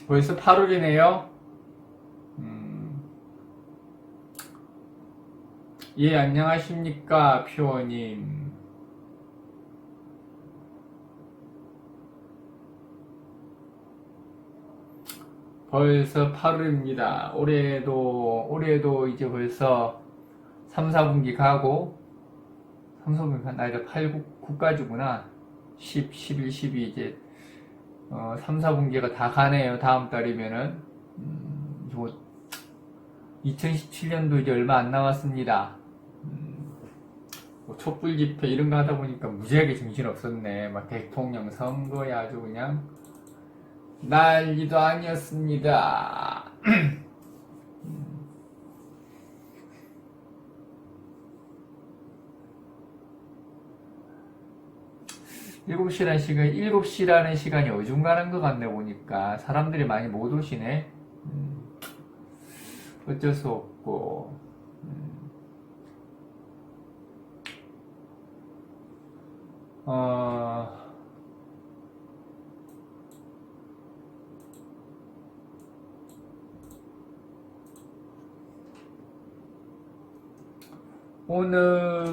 벌써 8월이네요. 예, 안녕하십니까, 표어님. 벌써 8월입니다. 올해도 이제 벌써 3, 4분기 가고, 3, 4분기 간 나이가 8, 9까지구나. 10, 11, 12 이제, 3, 4분기가 다 가네요. 다음 달이면은. 뭐, 2017년도 이제 얼마 안 남았습니다. 뭐 촛불 집회 이런 거 하다 보니까 무지하게 정신 없었네. 막 대통령 선거에 아주 그냥 난리도 아니었습니다. 7시라는 시간이 어중간한 것 같네 보니까 사람들이 많이 못 오시네. 어쩔 수 없고. 어, 오늘이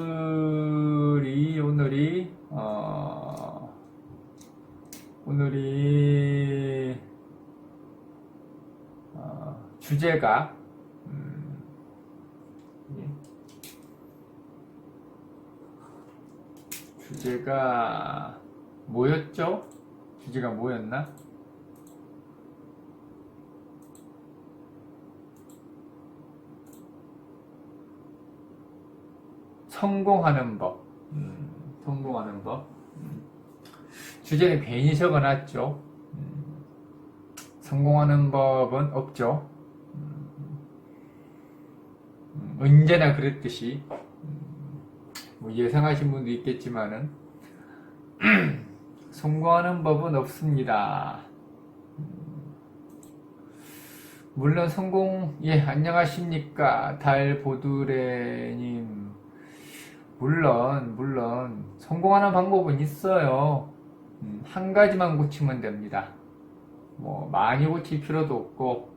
주제가 예. 주제가 뭐였죠? 주제가 뭐였나? 성공하는 법. 성공하는 법. 주제는 괜히 적어놨죠. 성공하는 법은 없죠. 언제나 그랬듯이 뭐 예상하신 분도 있겠지만은 성공하는 법은 없습니다. 물론 안녕하십니까 달보드레님. 물론 성공하는 방법은 있어요. 한 가지만 고치면 됩니다. 뭐 많이 고칠 필요도 없고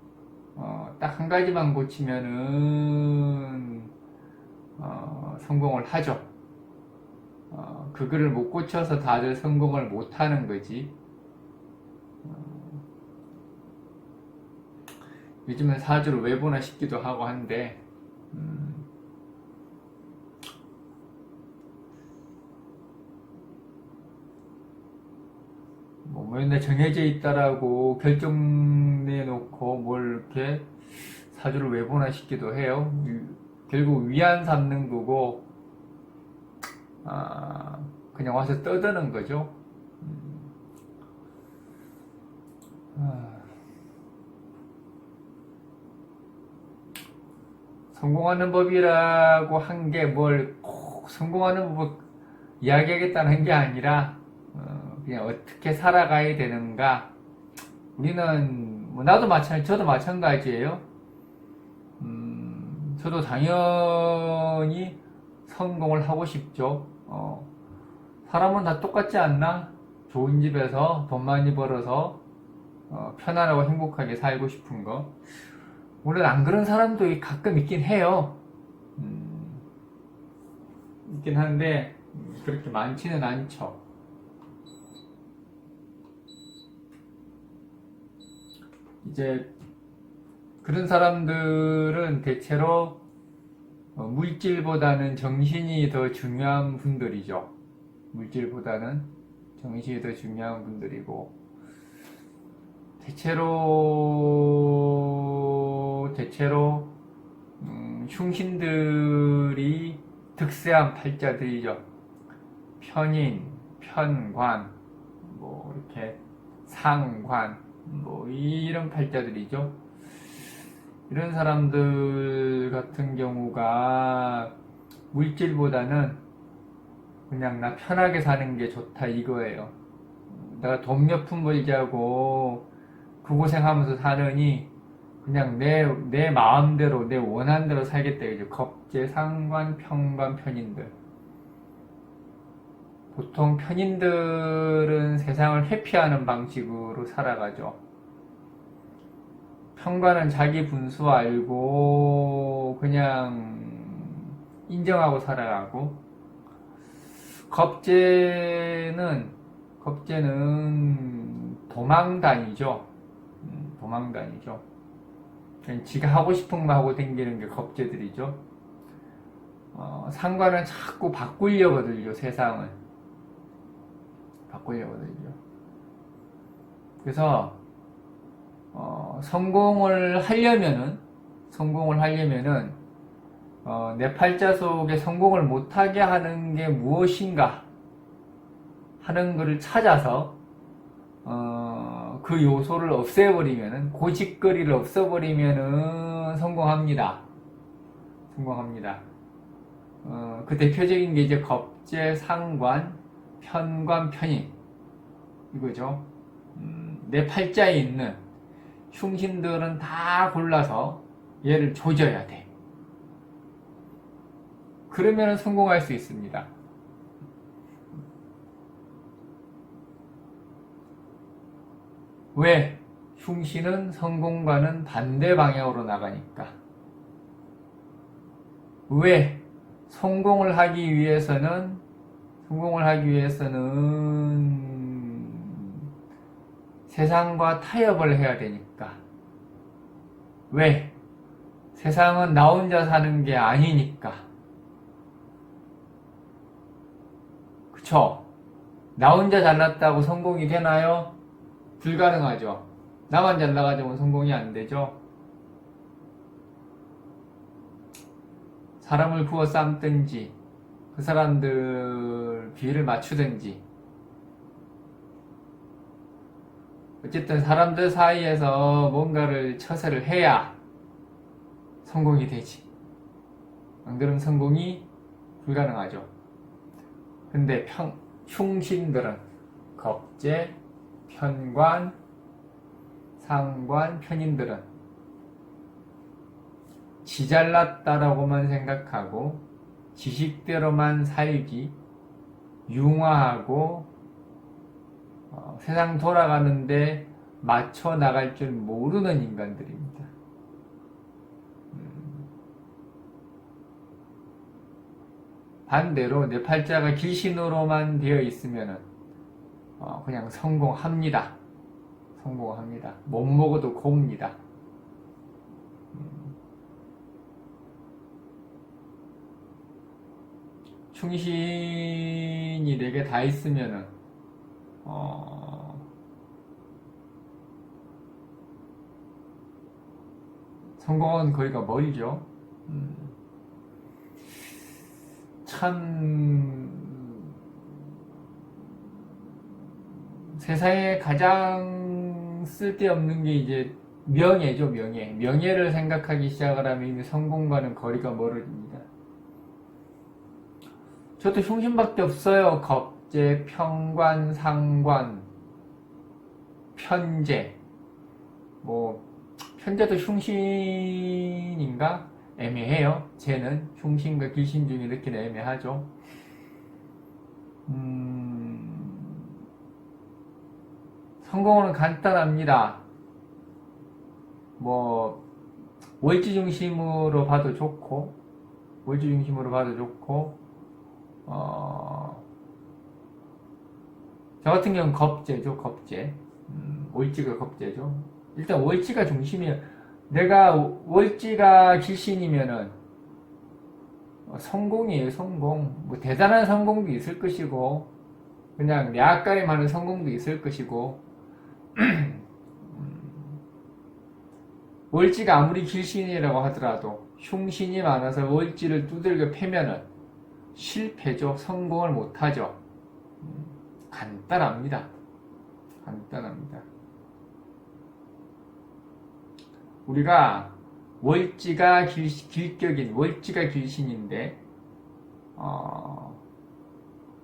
딱 한 가지만 고치면은 성공을 하죠. 그거를 못 고쳐서 다들 성공을 못 하는 거지. 요즘은 사주를 외보나 싶기도 하고 한데 뭐 맨날 정해져 있다라고 결정내놓고 뭘 이렇게 사주를 외보나 싶기도 해요. 결국 위안 삼는 거고 그냥 와서 떠드는 거죠. 성공하는 법이라고 한 게 뭘 꼭 성공하는 법을 이야기하겠다는 게 아니라 그냥 어떻게 살아가야 되는가. 우리는 뭐 저도 마찬가지예요. 저도 당연히 성공을 하고 싶죠. 사람은 다 똑같지 않나? 좋은 집에서 돈 많이 벌어서 편안하고 행복하게 살고 싶은 거. 물론 안 그런 사람도 가끔 있긴 해요. 있긴 한데 그렇게 많지는 않죠. 이제 그런 사람들은 대체로 물질보다는 정신이 더 중요한 분들이죠. 물질보다는 정신이 더 중요한 분들이고 대체로 흉신들이 득세한 팔자들이죠. 편인, 편관, 뭐 이렇게 상관, 뭐 이런 팔자들이죠. 이런 사람들 같은 경우가 물질보다는 그냥 나 편하게 사는 게 좋다 이거예요. 내가 돈 몇 푼 벌자고 그 고생하면서 사느니 그냥 내 마음대로 내 원하는 대로 살겠다 이죠. 겁재, 상관, 편관, 편인들. 보통 편인들은 세상을 회피하는 방식으로 살아가죠. 편관은 자기 분수 알고 그냥 인정하고 살아가고, 겁재는 도망다니죠. 도망다니죠. 그냥 지가 하고 싶은 거 하고 다니는 게 겁재들이죠. 상관은 자꾸 바꾸려고 들죠. 세상을 바꾸려고 들죠. 그래서 성공을 하려면은 내 팔자 속에 성공을 못하게 하는 게 무엇인가 하는 것을 찾아서 그 요소를 없애버리면은, 고짓거리를 없애버리면은 성공합니다. 그 대표적인 게 이제 겁재, 상관, 편관, 편인 이거죠. 내 팔자에 있는 흉신들은 다 골라서 얘를 조져야 돼. 그러면 성공할 수 있습니다. 왜? 흉신은 성공과는 반대 방향으로 나가니까. 왜? 성공을 하기 위해서는 세상과 타협을 해야 되니까. 왜? 세상은 나 혼자 사는 게 아니니까. 그쵸? 나 혼자 잘났다고 성공이 되나요? 불가능하죠. 나만 잘나가지고 성공이 안 되죠. 사람을 구워 삶든지, 그 사람들 비위를 맞추든지, 어쨌든 사람들 사이에서 뭔가를 처세를 해야 성공이 되지. 안 그러면 성공이 불가능하죠. 근데 흉신들은 겁재, 편관, 상관, 편인들은 지 잘났다라고만 생각하고 지식대로만 살기, 융화하고 세상 돌아가는데 맞춰 나갈 줄 모르는 인간들입니다. 반대로 내 팔자가 길신으로만 되어 있으면은 그냥 성공합니다. 못 먹어도 곱니다. 충신이 4개 다 있으면은 성공은 거리가 멀죠. 참 세상에 가장 쓸데없는 게 이제 명예죠. 명예를 생각하기 시작을 하면 이미 성공과는 거리가 멀어집니다. 저도 흉신밖에 없어요. 겁재, 편관, 상관, 편재. 편재도 흉신인가? 애매해요. 쟤는 흉신과 길신 중에 이렇게는 애매하죠. 성공은 간단합니다. 월지 중심으로 봐도 좋고, 저 같은 경우는 겁재죠. 월지가 겁재죠. 일단 월지가 중심이에요. 내가 월지가 길신이면은 성공이에요. 성공. 대단한 성공도 있을 것이고, 그냥 내 아까리 많은 성공도 있을 것이고, 월지가 아무리 길신이라고 하더라도 흉신이 많아서 월지를 두들겨 패면은 실패죠. 성공을 못하죠. 간단합니다. 우리가 월지가 길격인 월지가 길신인데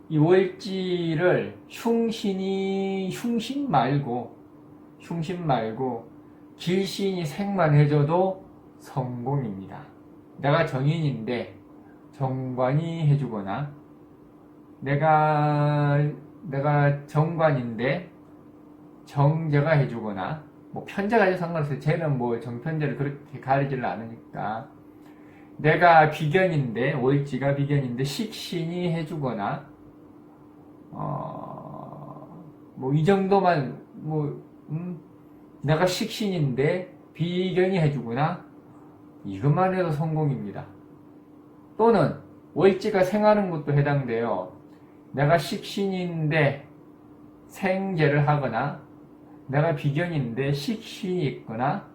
이 월지를 흉신 말고 길신이 생만 해줘도 성공입니다. 내가 정인인데 정관이 해주거나, 내가 정관인데 정제가 해주거나, 뭐 편제 가지고 상관없어요. 쟤는 뭐 정편제를 그렇게 가리지를 않으니까. 내가 비견인데, 월지가 비견인데 식신이 해주거나 뭐 이 정도만 내가 식신인데 비견이 해주거나 이것만 해도 성공입니다. 또는 월지가 생하는 것도 해당돼요. 내가 식신인데 생제를 하거나 내가 비견인데 식신이 있거나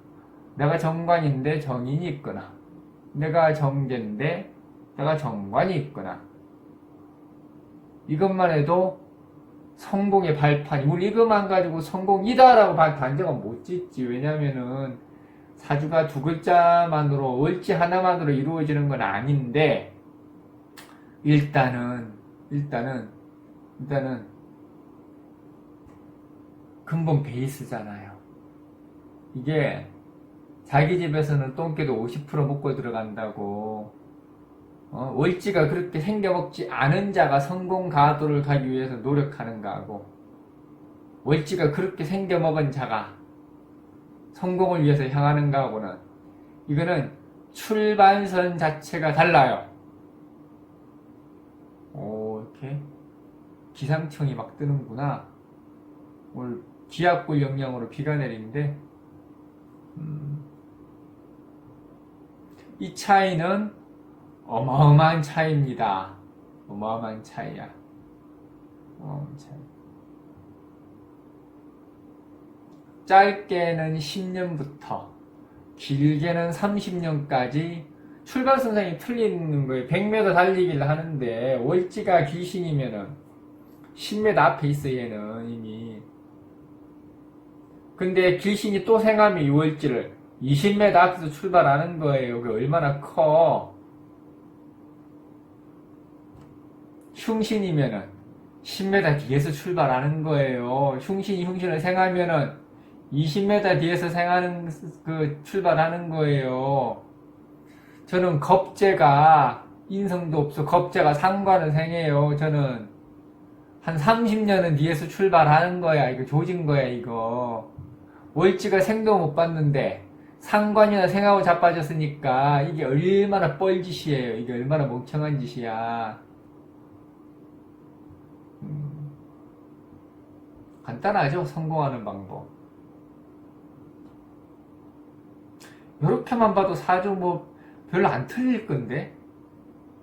내가 정관인데 정인이 있거나 내가 정제인데 내가 정관이 있거나 이것만 해도 성공의 발판이, 우리 이것만 가지고 성공이다라고 단정은 못 짓지. 왜냐면은 사주가 두 글자만으로 월지 하나만으로 이루어지는 건 아닌데 일단은 근본 베이스잖아요. 이게 자기 집에서는 똥개도 50% 먹고 들어간다고. 월지가 그렇게 생겨먹지 않은 자가 성공 가도를 가기 위해서 노력하는가 하고, 월지가 그렇게 생겨먹은 자가 성공을 위해서 향하는가 하고는, 이거는 출발선 자체가 달라요. 이렇게 기상청이 막 뜨는구나. 오늘 기압골 영향으로 비가 내리는데, 이 차이는 어마어마한 차이입니다. 어마어마한 차이야. 어마어마한 차이. 짧게는 10년부터 길게는 30년까지 출발선상이 틀리는 거예요. 100m 달리기를 하는데 월지가 귀신이면은 10m 앞에 있어 얘는 이미. 근데 귀신이 또 생하면 이 월지를 20m 앞에서 출발하는 거예요. 그게 얼마나 커. 흉신이면은 10m 뒤에서 출발하는 거예요. 흉신이 흉신을 생하면은 20m 뒤에서 출발하는 거예요. 저는 겁재가 인성도 없어. 겁재가 상관을 생해요. 저는 한 30년은 뒤에서 출발하는 거야. 이거 조진 거야, 이거. 월지가 생도 못 봤는데 상관이나 생하고 자빠졌으니까 이게 얼마나 뻘짓이에요. 이게 얼마나 멍청한 짓이야. 간단하죠? 성공하는 방법. 이렇게만 봐도 사주 뭐 별로 안 틀릴 건데.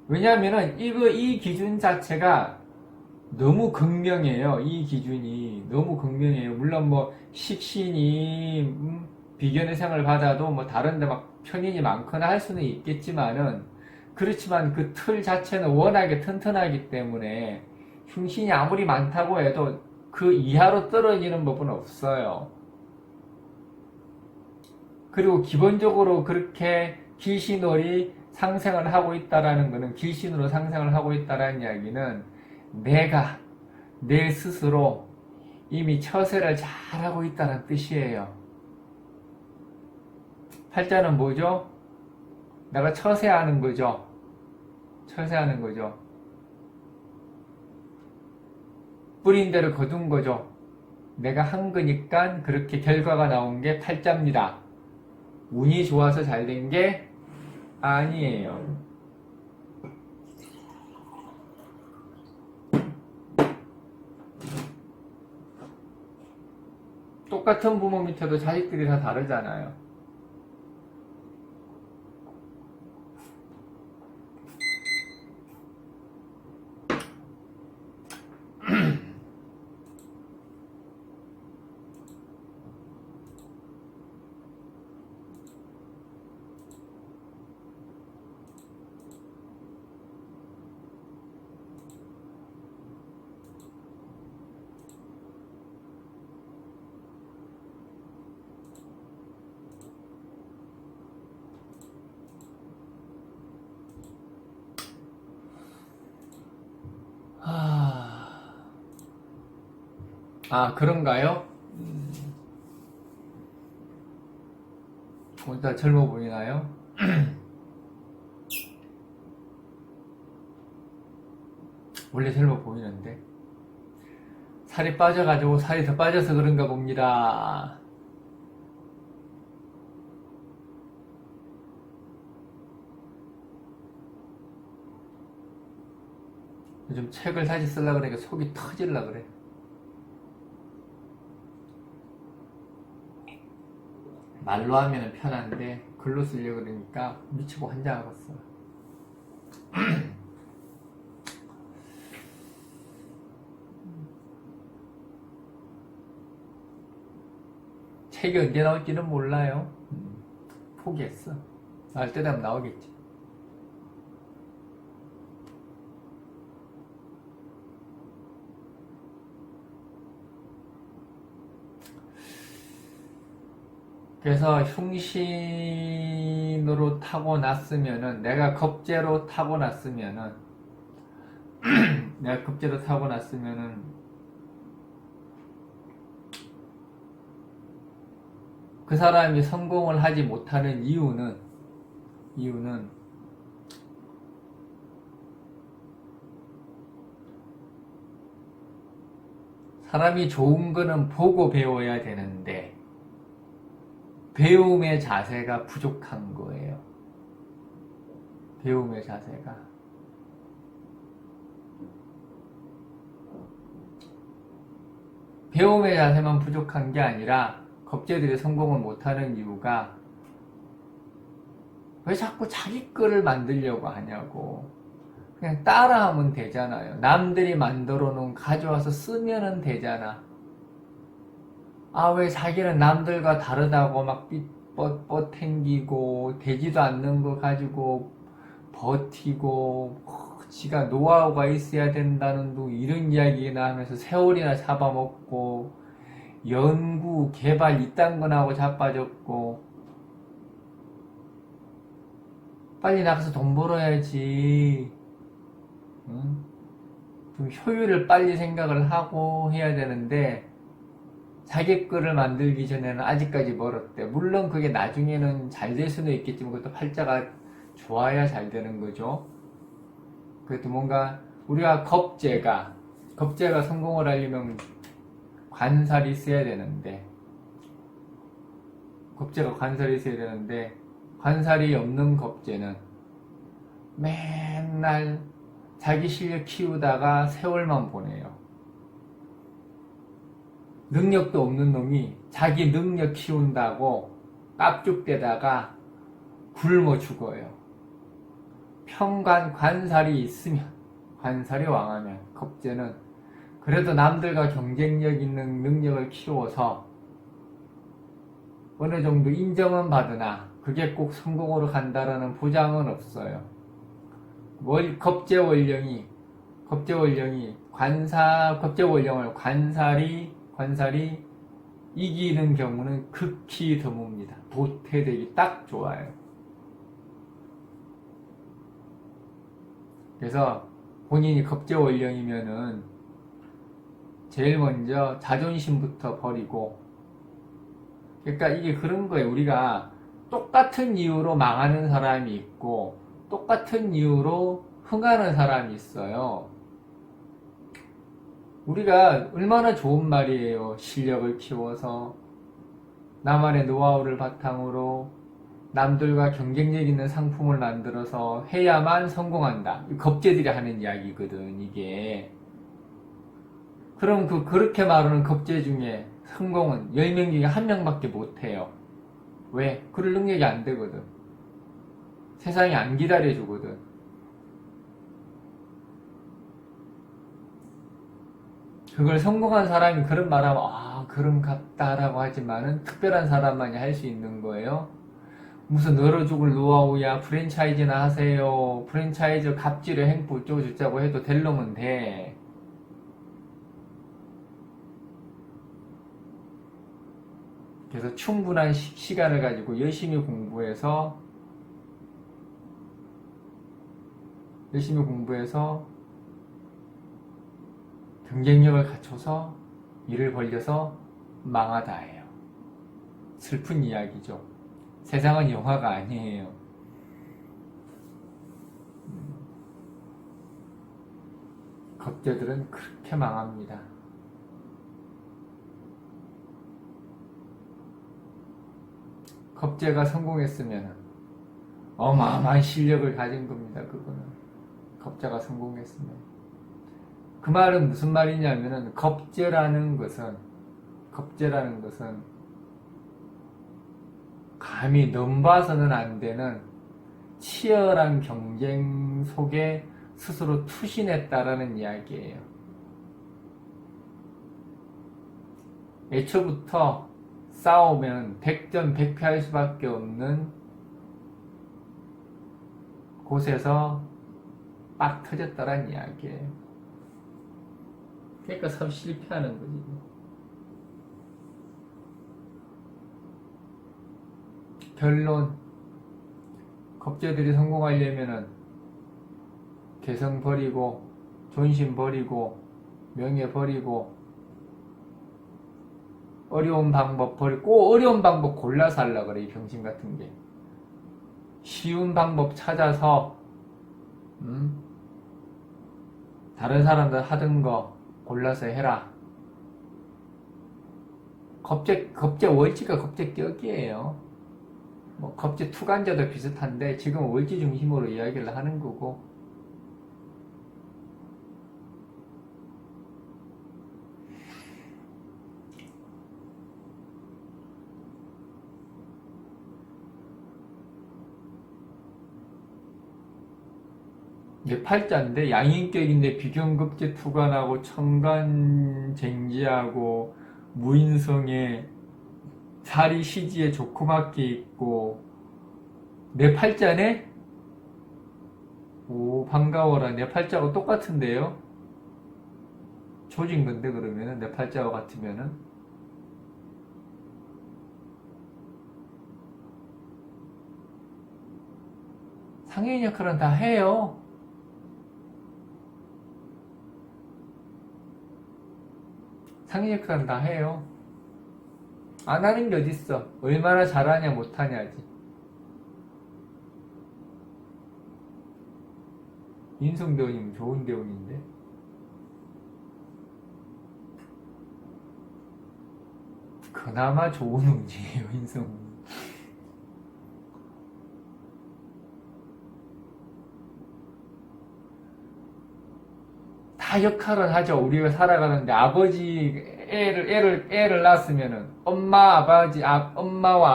왜냐면은 이 기준 자체가 너무 극명해요. 이 기준이 너무 극명해요. 물론 뭐 식신이 비견의 생을 받아도 뭐 다른데 막 편인이 많거나 할 수는 있겠지만은, 그렇지만 그 틀 자체는 워낙에 튼튼하기 때문에 흉신이 아무리 많다고 해도 그 이하로 떨어지는 법은 없어요. 그리고 기본적으로 그렇게 길신월이 상생을 하고 있다라는 것은, 길신으로 상생을 하고 있다라는 이야기는 내 스스로 이미 처세를 잘하고 있다는 뜻이에요. 팔자는 뭐죠? 내가 처세하는 거죠. 처세하는 거죠. 뿌린 대로 거둔 거죠. 내가 한 거니까 그렇게 결과가 나온 게 팔자입니다. 운이 좋아서 잘 된 게 아니에요. 똑같은 부모 밑에도 자식들이 다 다르잖아요. 그런가요? 오늘따라 젊어 보이나요? 원래 젊어 보이는데 살이 빠져가지고 살이 더 빠져서 그런가 봅니다. 요즘 책을 다시 쓰려고 그러니까 속이 터질라 그래. 말로 하면 편한데 글로 쓰려고 그러니까 미치고 환장하겠어. 책이 언제 나올지는 몰라요. 포기했어. 나올 때 되면 나오겠지. 그래서 흉신으로 타고났으면은, 내가 겁재로 타고났으면은, 내가 겁재로 타고났으면은, 그 사람이 성공을 하지 못하는 이유는 사람이 좋은 거는 보고 배워야 되는데 배움의 자세가 부족한 거예요. 배움의 자세가. 배움의 자세만 부족한 게 아니라 겁재들이 성공을 못하는 이유가 왜 자꾸 자기 거를 만들려고 하냐고. 그냥 따라하면 되잖아요. 남들이 만들어 놓은 가져와서 쓰면은 되잖아. 아, 왜 자기는 남들과 다르다고 막 뻗탱기고 되지도 않는 거 가지고 버티고 지가 노하우가 있어야 된다는 이런 이야기나 하면서 세월이나 잡아먹고 연구, 개발 이딴 건 하고 자빠졌고 빨리 나가서 돈 벌어야지. 응? 좀 효율을 빨리 생각을 하고 해야 되는데 자기 거를 만들기 전에는 아직까지 멀었대. 물론 그게 나중에는 잘 될 수는 있겠지만 그것도 팔자가 좋아야 잘 되는 거죠. 그래도 뭔가 우리가 겁재가 성공을 하려면 관살이 있어야 되는데 관살이 없는 겁재는 맨날 자기 실력 키우다가 세월만 보내요. 능력도 없는 놈이 자기 능력 키운다고 깝죽대다가 굶어 죽어요. 관살이 있으면, 관살이 왕하면 겁재는 그래도 남들과 경쟁력 있는 능력을 키워서 어느 정도 인정은 받으나 그게 꼭 성공으로 간다라는 보장은 없어요. 겁재 원령을 관살이 이기는 경우는 극히 드뭅니다. 도태되기 딱 좋아요. 그래서 본인이 겁재 원령이면은 제일 먼저 자존심부터 버리고, 그러니까 이게 그런 거예요. 우리가 똑같은 이유로 망하는 사람이 있고 똑같은 이유로 흥하는 사람이 있어요. 우리가 얼마나 좋은 말이에요. 실력을 키워서 나만의 노하우를 바탕으로 남들과 경쟁력 있는 상품을 만들어서 해야만 성공한다. 겁재들이 하는 이야기거든, 이게. 그럼 그렇게 말하는 겁재 중에 성공은 10명 중에 1명밖에 못해요. 왜? 그럴 능력이 안 되거든. 세상이 안 기다려주거든. 그걸 성공한 사람이 그런 말하면 그럼 같다라고 하지만은 특별한 사람만이 할 수 있는 거예요. 무슨 얼어 죽을 노하우야, 프랜차이즈나 하세요. 프랜차이즈 갑질을 행포 어쩌고 해도 될 놈은 돼. 그래서 충분한 시간을 가지고 열심히 공부해서 경쟁력을 갖춰서 일을 벌려서 망하다예요. 슬픈 이야기죠. 세상은 영화가 아니에요. 겁재들은 그렇게 망합니다. 겁재가 성공했으면 어마어마한 실력을 가진 겁니다. 그거는 겁재가 성공했으면 그 말은 무슨 말이냐면은 겁제라는 것은 감히 넘봐서는 안 되는 치열한 경쟁 속에 스스로 투신했다라는 이야기예요. 애초부터 싸우면 백전백패할 수밖에 없는 곳에서 빡 터졌다란 이야기예요. 그러니까 서로 실패하는 거지. 결론, 겁제들이 성공하려면은 개성 버리고 존심 버리고 명예 버리고 어려운 방법 버리고, 꼭 어려운 방법 골라서 하려고 그래, 이 병신 같은 게. 쉬운 방법 찾아서 다른 사람들 하던 거 골라서 해라. 겁제 월지가 겁제 격이에요. 뭐 겁제 투간자도 비슷한데 지금 월지 중심으로 이야기를 하는 거고. 이게 팔자인데 양인격인데 비견급제 투간하고 청간쟁지하고 무인성에 사리 시지에 조그맣게 있고 내 팔자네? 오, 반가워라. 내 팔자하고 똑같은데요? 조진 건데 그러면은 내 팔자와 같으면은 상해인 역할은 다 해요. 상해 역할은 다 해요. 안 하는 게 어딨어. 얼마나 잘하냐 못하냐지. 인성대원이면 좋은 대원인데. 그나마 좋은 운이에요, 인성운. 다 역할을 하죠. 우리가 살아가는데 아버지 애를 낳았으면은 엄마와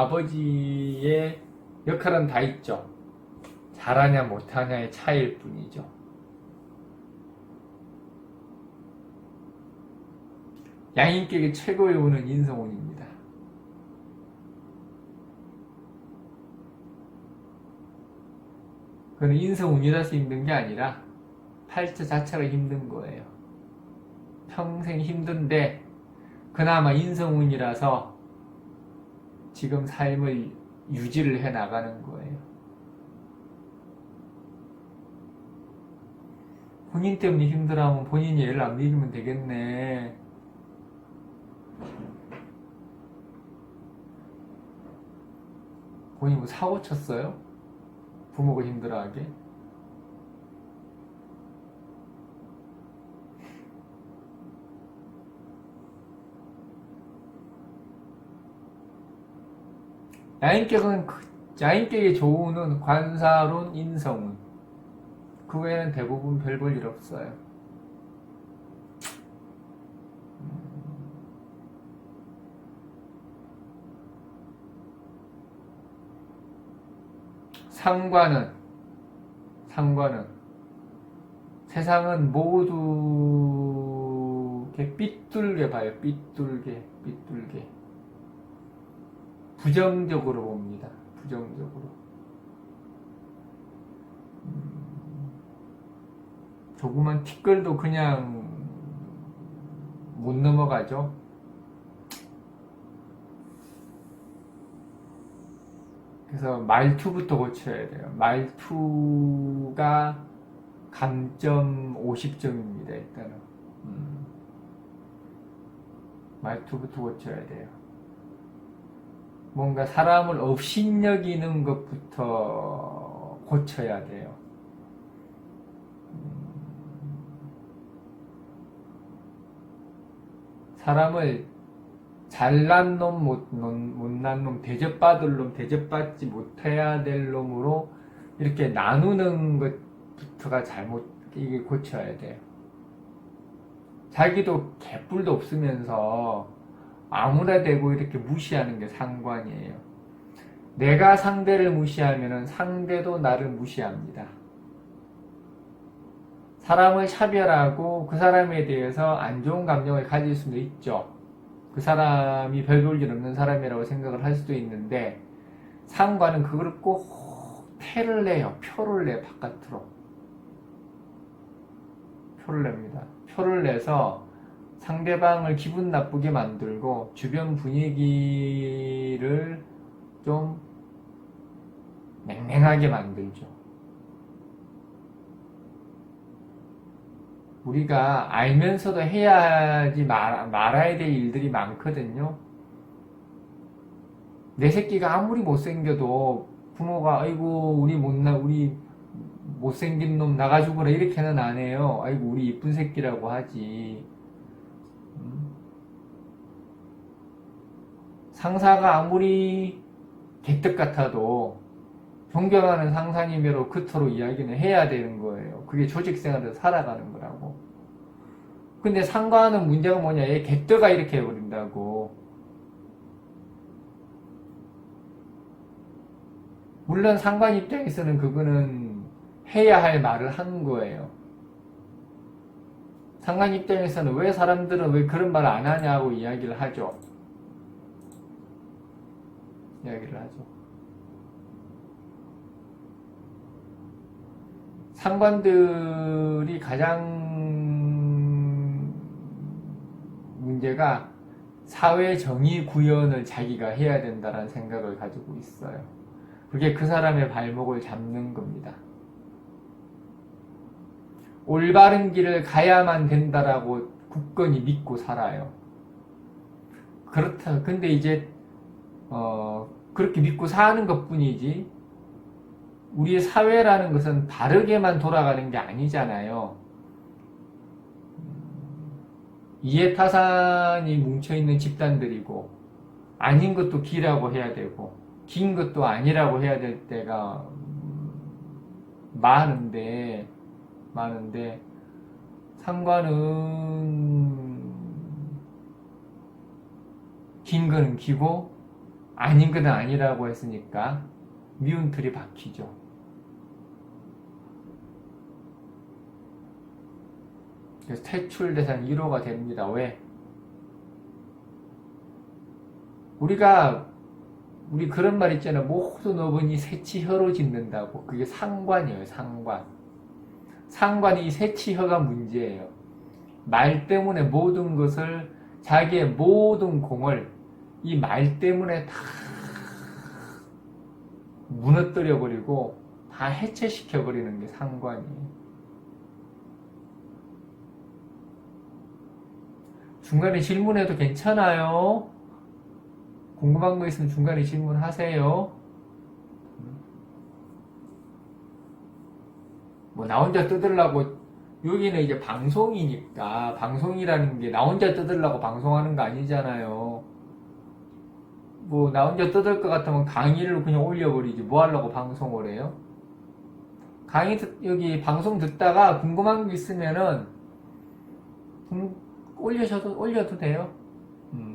아버지의 역할은 다 있죠. 잘하냐 못하냐의 차이일 뿐이죠. 양인격의 최고의 운은 인성운입니다. 그건 인성운이라서 힘든 게 아니라 팔자 자체가 힘든 거예요. 평생 힘든데 그나마 인성운이라서 지금 삶을 유지를 해 나가는 거예요. 본인 때문에 힘들어하면 본인이 애를 안 믿으면 되겠네. 본인 뭐 사고 쳤어요? 부모가 힘들어하게? 야인격의 조운은 관사론, 인성운. 그 외에는 대부분 별 볼 일 없어요. 상관은 세상은 모두 이렇게 삐뚤게 봐요. 삐뚤게 부정적으로 봅니다. 부정적으로. 조그만 티끌도 그냥 못 넘어가죠. 그래서 말투부터 고쳐야 돼요. 말투가 감점 50점입니다. 일단은 말투부터 고쳐야 돼요. 뭔가 사람을 업신여기는 것부터 고쳐야 돼요. 사람을 잘난 놈, 못난 놈, 대접받을 놈, 대접받지 못해야 될 놈으로 이렇게 나누는 것부터가 이게 고쳐야 돼요. 자기도 개뿔도 없으면서 아무나 대고 이렇게 무시하는 게 상관이에요. 내가 상대를 무시하면 상대도 나를 무시합니다. 사람을 차별하고 그 사람에 대해서 안 좋은 감정을 가질 수도 있죠. 그 사람이 별 볼 일 없는 사람이라고 생각을 할 수도 있는데, 상관은 그걸 꼭 태를 내요. 표를 내, 바깥으로. 표를 냅니다. 표를 내서 상대방을 기분 나쁘게 만들고 주변 분위기를 좀 냉랭하게 만들죠. 우리가 알면서도 해야지 말아야 될 일들이 많거든요. 내 새끼가 아무리 못생겨도 부모가 아이고 우리 못생긴 놈 나가 죽어라 이렇게는 안 해요. 아이고 우리 이쁜 새끼라고 하지. 상사가 아무리 개떡 같아도 존경하는 상사님으로 그토록 이야기는 해야 되는 거예요. 그게 조직생활에서 살아가는 거라고. 근데 상관은 문제가 뭐냐, 얘 개떡아 이렇게 해버린다고. 물론 상관 입장에서는 그거는 해야 할 말을 하는 거예요. 상관 입장에서는 왜 사람들은 왜 그런 말을 안 하냐고 이야기를 하죠. 상관들이 가장 문제가 사회 정의 구현을 자기가 해야 된다는 생각을 가지고 있어요. 그게 그 사람의 발목을 잡는 겁니다. 올바른 길을 가야만 된다라고 굳건히 믿고 살아요. 그렇다. 근데 이제 그렇게 믿고 사는 것뿐이지 우리의 사회라는 것은 바르게만 돌아가는 게 아니잖아요. 이해타산이 뭉쳐있는 집단들이고 아닌 것도 기라고 해야 되고 긴 것도 아니라고 해야 될 때가 많은데 상관은 긴 거는 기고 아닌 거는 아니라고 했으니까 미운 틀이 박히죠. 그래서 퇴출 대상 1호가 됩니다. 왜? 우리 그런 말 있잖아요. 모든 어분이 새치혀로 짓는다고. 그게 상관이에요. 상관이 새치혀가 문제예요. 말 때문에 모든 것을 자기의 모든 공을 이 말 때문에 다 무너뜨려 버리고 다 해체시켜 버리는 게 상관이에요. 중간에 질문해도 괜찮아요. 궁금한 거 있으면 중간에 질문하세요. 뭐 나 혼자 떠들라고, 여기는 이제 방송이니까 방송이라는 게 나 혼자 떠들라고 방송하는 거 아니잖아요. 뭐 나 혼자 떠들 것 같으면 강의를 그냥 올려버리지 뭐 하려고 방송을 해요? 여기 방송 듣다가 궁금한 게 있으면은 올려도 돼요.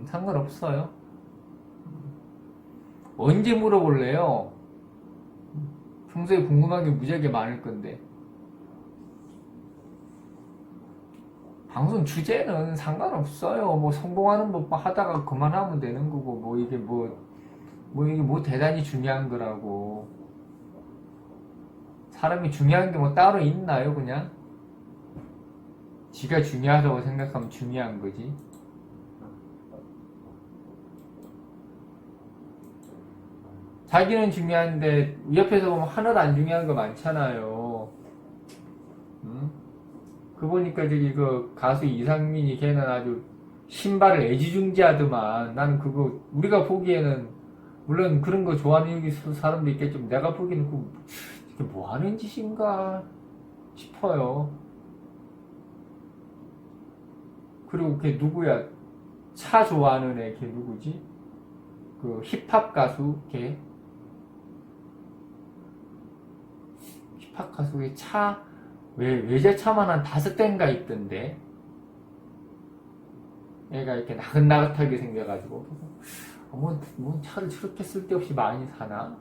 상관없어요. 언제 물어볼래요? 평소에 궁금한 게 무지하게 많을 건데. 방송 주제는 상관없어요. 뭐 성공하는 법 하다가 그만하면 되는 거고, 이게 대단히 중요한 거라고. 사람이 중요한 게 뭐 따로 있나요, 그냥? 지가 중요하다고 생각하면 중요한 거지. 자기는 중요한데 옆에서 보면 하나도 안 중요한 거 많잖아요. 그 보니까 저기 그 가수 이상민이 걔는 아주 신발을 애지중지하더만. 나는 그거 우리가 보기에는 물론 그런 거 좋아하는 사람도 있겠지만 내가 보기에는 이게 뭐 하는 짓인가 싶어요. 그리고 걔 누구야? 차 좋아하는 애 걔 누구지? 그 힙합 가수 걔 힙합 가수의 차 외제차만 한 5대인가 있던데. 애가 이렇게 나긋나긋하게 생겨가지고 뭔 차를 저렇게 쓸데없이 많이 사나?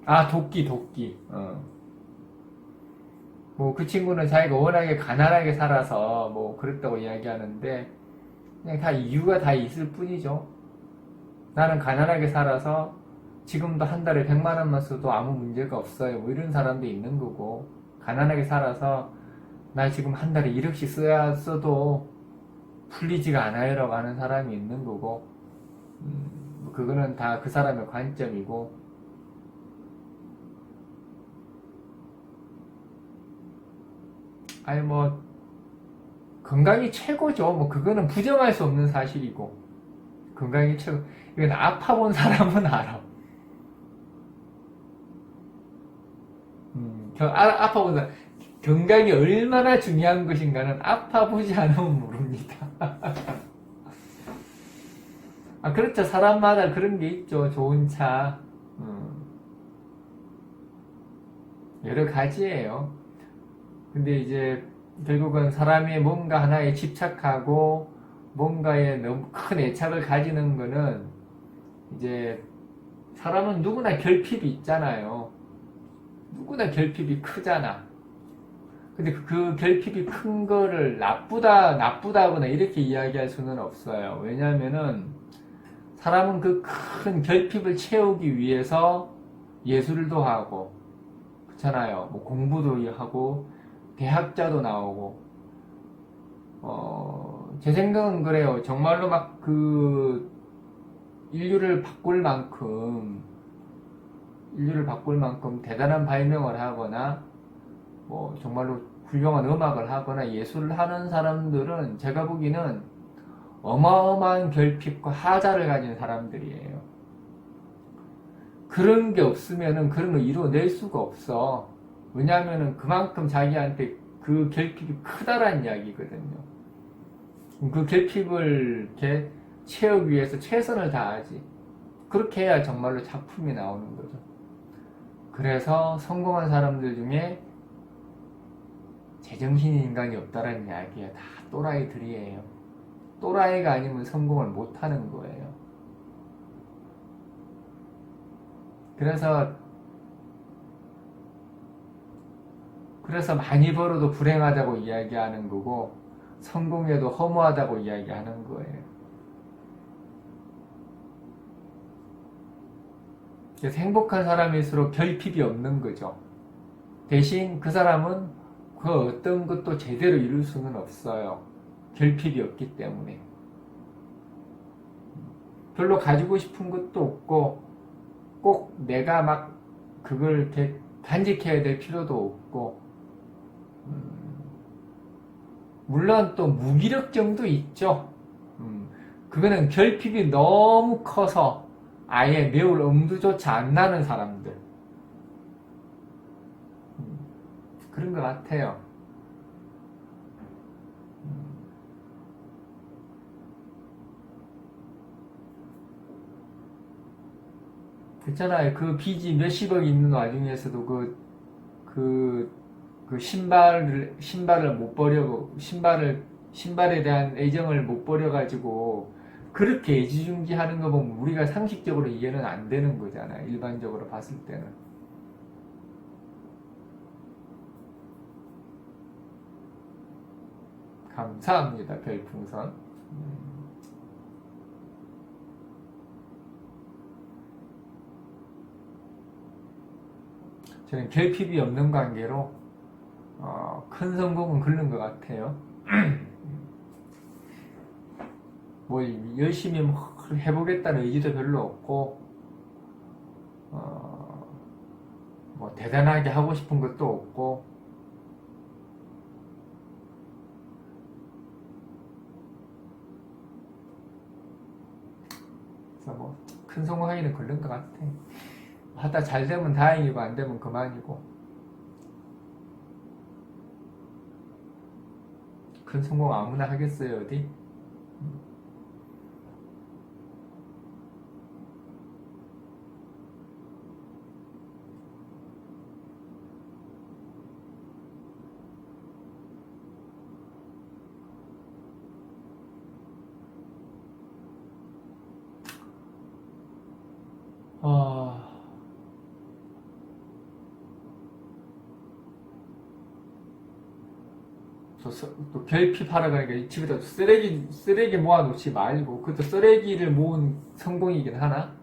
아, 도끼. 뭐 그 친구는 자기가 워낙에 가난하게 살아서 뭐 그랬다고 이야기하는데 그냥 다 이유가 다 있을 뿐이죠. 나는 가난하게 살아서 지금도 한 달에 100만 원만 써도 아무 문제가 없어요. 뭐 이런 사람도 있는 거고 가난하게 살아서 나 지금 한 달에 1억씩 써도 풀리지가 않아요라고 하는 사람이 있는 거고 뭐 그거는 다 그 사람의 관점이고 아니 뭐 건강이 최고죠. 뭐 그거는 부정할 수 없는 사실이고 건강이 최고. 이건 아파 본 사람은 알아. 아파 본 사람. 건강이 얼마나 중요한 것인가는 아파 보지 않으면 모릅니다. 아 그렇죠. 사람마다 그런 게 있죠. 좋은 차. 여러 가지예요. 근데 이제 결국은 사람이 뭔가 하나에 집착하고 뭔가에 너무 큰 애착을 가지는 거는 이제 사람은 누구나 결핍이 있잖아요. 누구나 결핍이 크잖아. 근데 그 결핍이 큰 거를 나쁘다거나 이렇게 이야기할 수는 없어요. 왜냐면은 사람은 그 큰 결핍을 채우기 위해서 예술도 하고, 그렇잖아요. 뭐 공부도 하고, 대학자도 나오고, 제 생각은 그래요. 정말로 막 그 인류를 바꿀 만큼 대단한 발명을 하거나, 뭐 정말로 훌륭한 음악을 하거나 예술을 하는 사람들은 제가 보기에는 어마어마한 결핍과 하자를 가진 사람들이에요. 그런 게 없으면은 그런 걸 이루어낼 수가 없어. 왜냐하면은 그만큼 자기한테 그 결핍이 크다란 이야기거든요. 그 결핍을 이렇게 채우기 위해서 최선을 다하지. 그렇게 해야 정말로 작품이 나오는 거죠. 그래서 성공한 사람들 중에 제정신 인간이 없다라는 이야기야. 다 또라이들이에요. 또라이가 아니면 성공을 못하는 거예요. 그래서 많이 벌어도 불행하다고 이야기하는 거고 성공해도 허무하다고 이야기하는 거예요. 그래서 행복한 사람일수록 결핍이 없는 거죠. 대신 그 사람은 그 어떤 것도 제대로 이룰 수는 없어요. 결핍이 없기 때문에. 별로 가지고 싶은 것도 없고 꼭 내가 막 그걸 이렇게 간직해야 될 필요도 없고 물론 또 무기력증도 있죠. 그거는 결핍이 너무 커서 아예 매울 엄두조차 안 나는 사람들 그런 것 같아요. 그렇잖아요. 그 빚이 몇십억 있는 와중에서도 그 신발을 못 버려고 신발에 대한 애정을 못 버려가지고 그렇게 애지중지하는 거 보면 우리가 상식적으로 이해는 안 되는 거잖아요. 일반적으로 봤을 때는. 감사합니다. 별풍선. 저는 결핍이 없는 관계로 큰 성공은 그런 것 같아요. 뭘 열심히 해보겠다는 의지도 별로 없고 뭐 대단하게 하고 싶은 것도 없고 그래서 뭐 큰 성공하기는 그런 것 같아. 하다 잘 되면 다행이고 안 되면 그만이고 큰 성공 아무나 하겠어요 어디? 또 결핍하러 가니까 집에다 쓰레기 모아놓지 말고, 그것도 쓰레기를 모은 성공이긴 하나?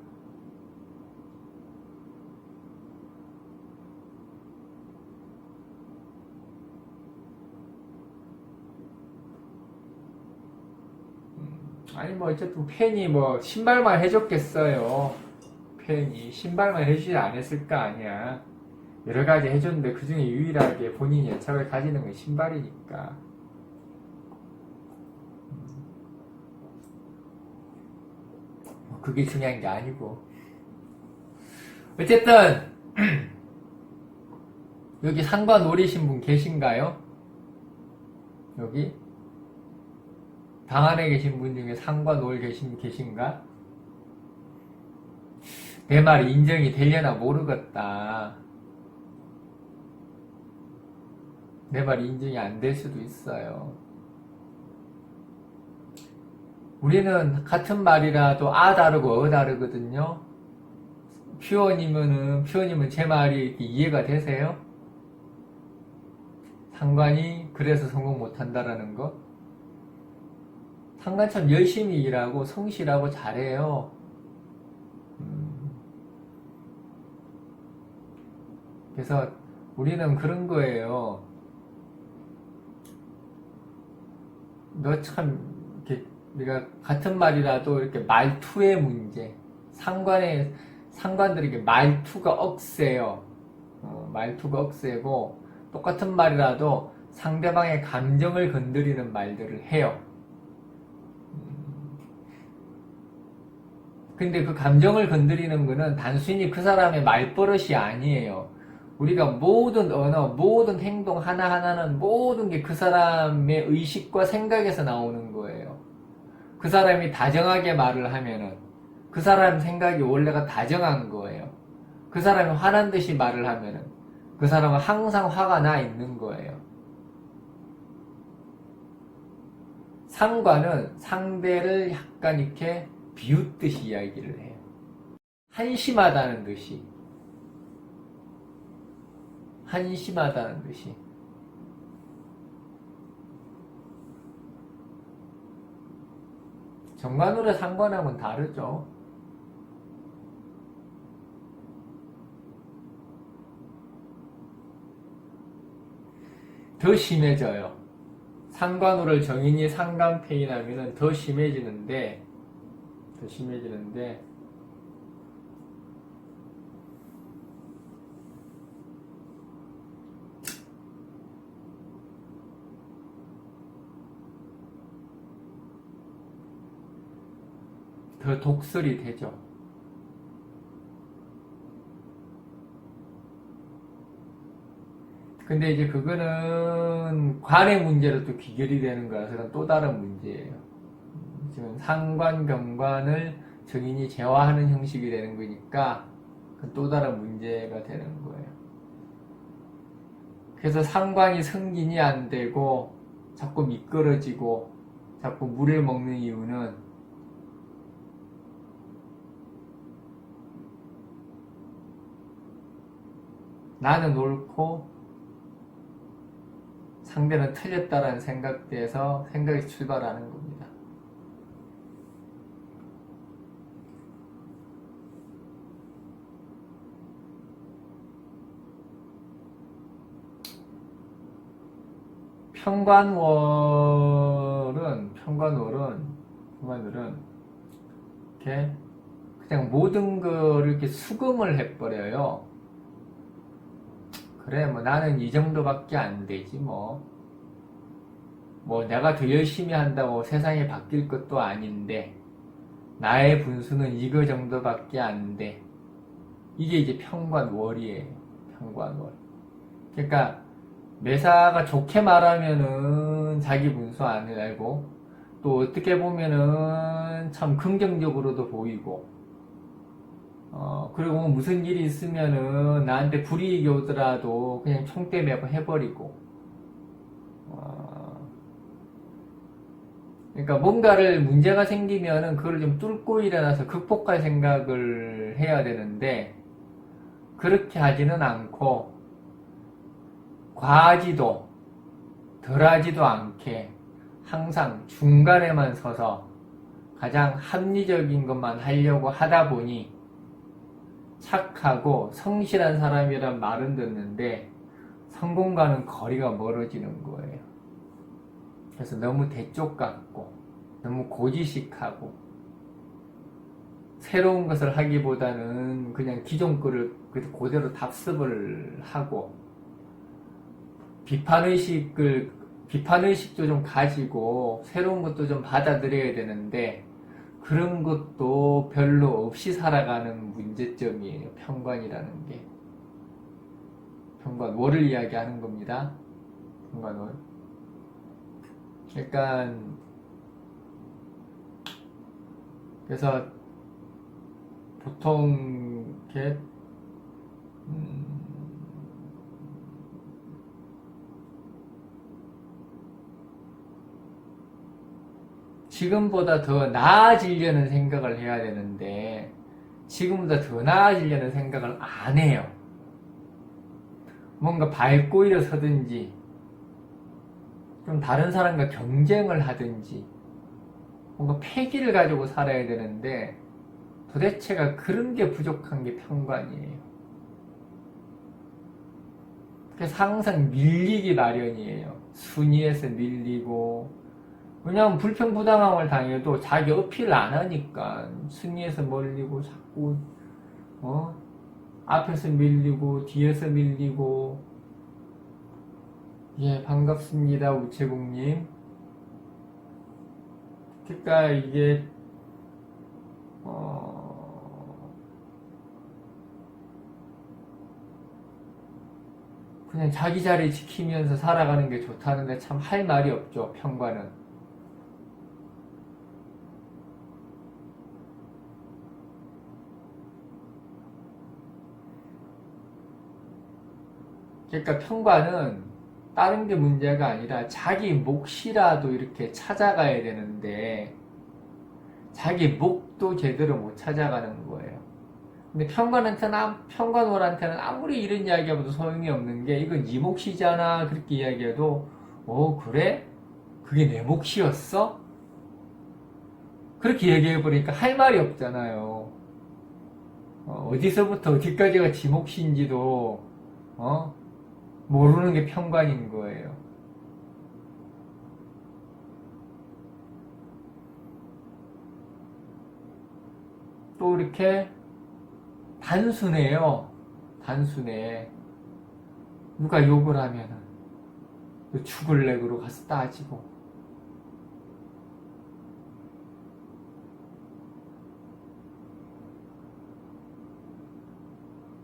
아니, 뭐, 어쨌든 팬이 뭐, 신발만 해줬겠어요. 팬이. 신발만 해주지 않았을 거 아니야. 여러 가지 해줬는데, 그 중에 유일하게 본인이 애착을 가지는 건 신발이니까. 그게 중요한 게 아니고. 어쨌든, 여기 상과 노리신 분 계신가요? 여기? 방 안에 계신 분 중에 상과 노을 계신가? 내 말이 인정이 되려나 모르겠다. 내 말이 인정이 안 될 수도 있어요. 우리는 같은 말이라도 아 다르고 어 다르거든요. 퓨어님은 제 말이 이렇게 이해가 되세요? 상관이 그래서 성공 못한다라는 거? 상관 참 열심히 일하고 성실하고 잘해요. 그래서 우리는 그런 거예요. 너 참 이렇게 우리가 같은 말이라도 이렇게 말투의 문제. 상관들에게 말투가 억세요. 말투가 억세고 똑같은 말이라도 상대방의 감정을 건드리는 말들을 해요. 근데 그 감정을 건드리는 거는 단순히 그 사람의 말버릇이 아니에요. 우리가 모든 언어, 모든 행동 하나하나는 모든 게 그 사람의 의식과 생각에서 나오는 거예요. 그 사람이 다정하게 말을 하면은 그 사람 생각이 원래가 다정한 거예요. 그 사람이 화난 듯이 말을 하면은 그 사람은 항상 화가 나 있는 거예요. 상관은 상대를 약간 이렇게 비웃듯이 이야기를 해요. 한심하다는 듯이. 한심하다는 듯이. 정관으로 상관하고는 다르죠. 더 심해져요. 상관우를 정인이 상간페인하면은 더 심해지는데 더 독설이 되죠. 근데 이제 그거는 관의 문제로 또 귀결이 되는 거라서 또 다른 문제예요. 지금 상관, 경관을 정인이 제화하는 형식이 되는 거니까 그건 또 다른 문제가 되는 거예요. 그래서 상관이 승진이 안 되고 자꾸 미끄러지고 자꾸 물을 먹는 이유는 나는 옳고 상대는 틀렸다라는 생각에서 생각이 출발하는 겁니다. 평관월은 이렇게 그냥 모든 거를 이렇게 수긍을 해버려요. 그래, 뭐 나는 이 정도밖에 안 되지, 뭐 내가 더 열심히 한다고 세상이 바뀔 것도 아닌데, 나의 분수는 이거 정도밖에 안 돼. 이게 이제 평관월이에요. 평관월. 그러니까, 매사가 좋게 말하면은 자기 분수 안 알고, 또 어떻게 보면은 참 긍정적으로도 보이고, 그리고 무슨 일이 있으면은 나한테 불이익이 오더라도 그냥 총대 매고 해버리고, 그러니까 뭔가를 문제가 생기면은 그걸 좀 뚫고 일어나서 극복할 생각을 해야 되는데, 그렇게 하지는 않고, 과하지도, 더 덜하지도 않게 항상 중간에만 서서 가장 합리적인 것만 하려고 하다 보니 착하고 성실한 사람이란 말은 듣는데 성공과는 거리가 멀어지는 거예요. 그래서 너무 대쪽 같고 너무 고지식하고 새로운 것을 하기보다는 그냥 기존 거를 그대로 답습을 하고 비판의식도 좀 가지고 새로운 것도 좀 받아들여야 되는데 그런 것도 별로 없이 살아가는 문제점이에요. 평관이라는 게. 평관월을 이야기하는 겁니다. 평관월. 그러니까 그래서 보통 이렇게 지금보다 더 나아지려는 생각을 해야 되는데 지금보다 더 나아지려는 생각을 안 해요. 뭔가 밟고 일어서든지 좀 다른 사람과 경쟁을 하든지 뭔가 패기를 가지고 살아야 되는데 도대체가 그런 게 부족한 게 평관이에요. 그래서 항상 밀리기 마련이에요. 순위에서 밀리고 왜냐하면 불평부당함을 당해도 자기 어필을 안 하니까 순위에서 몰리고 자꾸 앞에서 밀리고 뒤에서 밀리고. 예, 반갑습니다 우체국님. 그러니까 이게 그냥 자기 자리 지키면서 살아가는 게 좋다는데 참 할 말이 없죠. 평관은. 그러니까 평관은 다른 게 문제가 아니라 자기 몫이라도 이렇게 찾아가야 되는데 자기 몫도 제대로 못 찾아가는 거예요. 근데 평관월한테는 아무리 이런 이야기해도 소용이 없는 게 이건 네 몫이잖아 그렇게 이야기해도 그래? 그게 내 몫이었어? 그렇게 얘기해버리니까 할 말이 없잖아요. 어디서부터 어디까지가 지 몫인지도 모르는 게 평관인 거예요. 또 이렇게 단순해요. 단순해. 누가 욕을 하면은 죽을래 그러고 가서 따지고.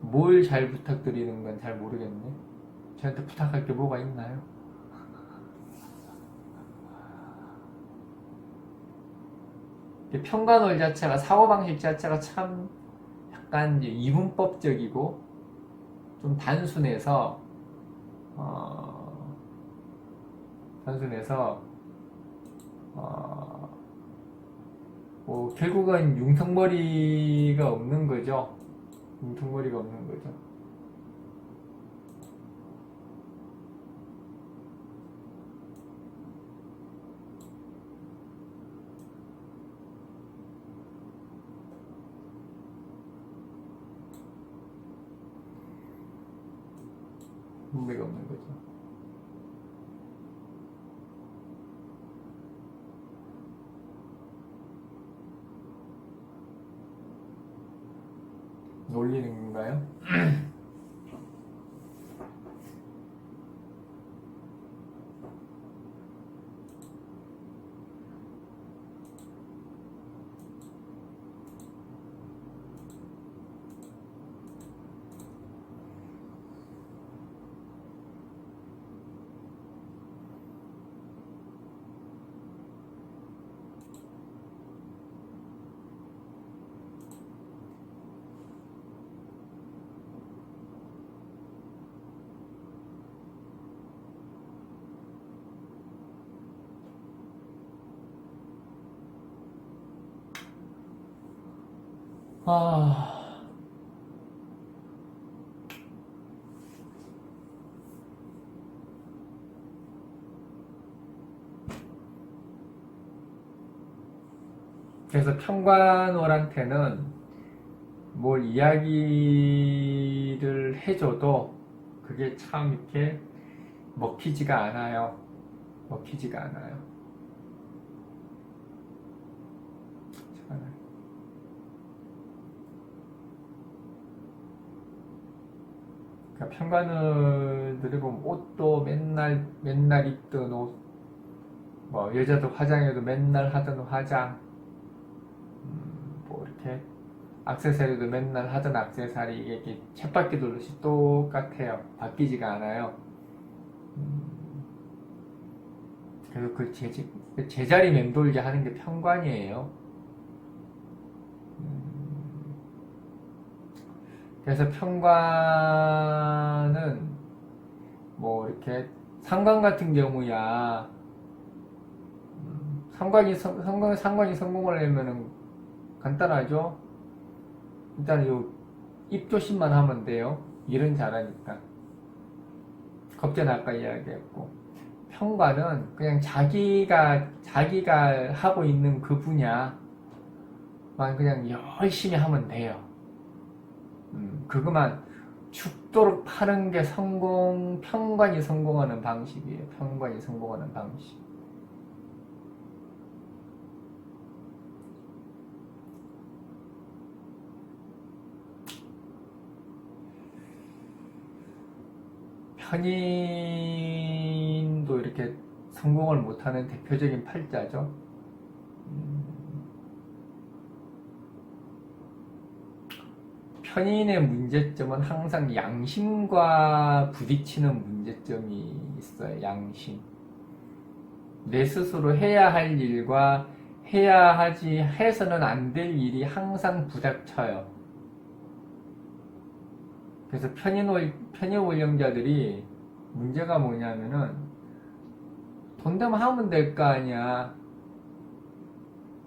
뭘 잘 부탁드리는 건 잘 모르겠네. 저한테 부탁할 게 뭐가 있나요? 평관월 자체가 사고방식 자체가 참 약간 이제 이분법적이고 좀 단순해서 결국은 융통머리가 없는 거죠. 융통머리가 없는 거죠. 문제가 없는 거죠. 놀리는 건가요? 그래서 평관월한테는 뭘 이야기를 해줘도 그게 참 이렇게 먹히지가 않아요. 먹히지가 않아요. 그러니까 평관을들이 보면 옷도 맨날 입던 옷, 뭐 여자도 화장해도 맨날 하던 화장, 뭐 이렇게 액세서리도 맨날 하던 액세서리, 이게 쳇바퀴 돌듯이 똑같아요. 바뀌지가 않아요. 그래서 그 제자리 맴돌게 하는 게 평관이에요. 그래서 평관은 뭐 이렇게 상관 같은 경우야, 상관이 성공을 하려면은 간단하죠. 일단 요 입조심만 하면 돼요. 일은 잘하니까. 겁재는 아까 이야기했고, 평관은 그냥 자기가 하고 있는 그 분야만 그냥 열심히 하면 돼요. 그것만 죽도록 파는 게 평관이 성공하는 방식이에요. 평관이 성공하는 방식. 편인도 이렇게 성공을 못하는 대표적인 팔자죠. 편인의 문제점은 항상 양심과 부딪히는 문제점이 있어요. 양심. 내 스스로 해야 할 일과 해서는 안 될 일이 항상 부닥쳐요. 그래서 편의원령자들이 문제가 뭐냐면은 돈 되면 하면 될 거 아니야.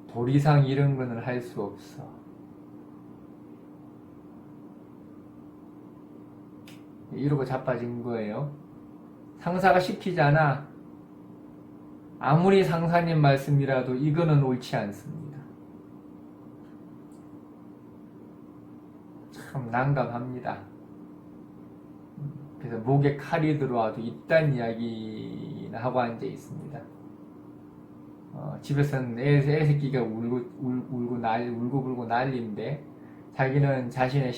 도리상 이런 거는 할 수 없어. 이러고 자빠진 거예요. 상사가 시키잖아. 아무리 상사님 말씀이라도 이거는 옳지 않습니다. 참 난감합니다. 그래서 목에 칼이 들어와도 이딴 이야기나 하고 앉아 있습니다. 집에서는 애 새끼가 울고 난리인데 자기는 자신의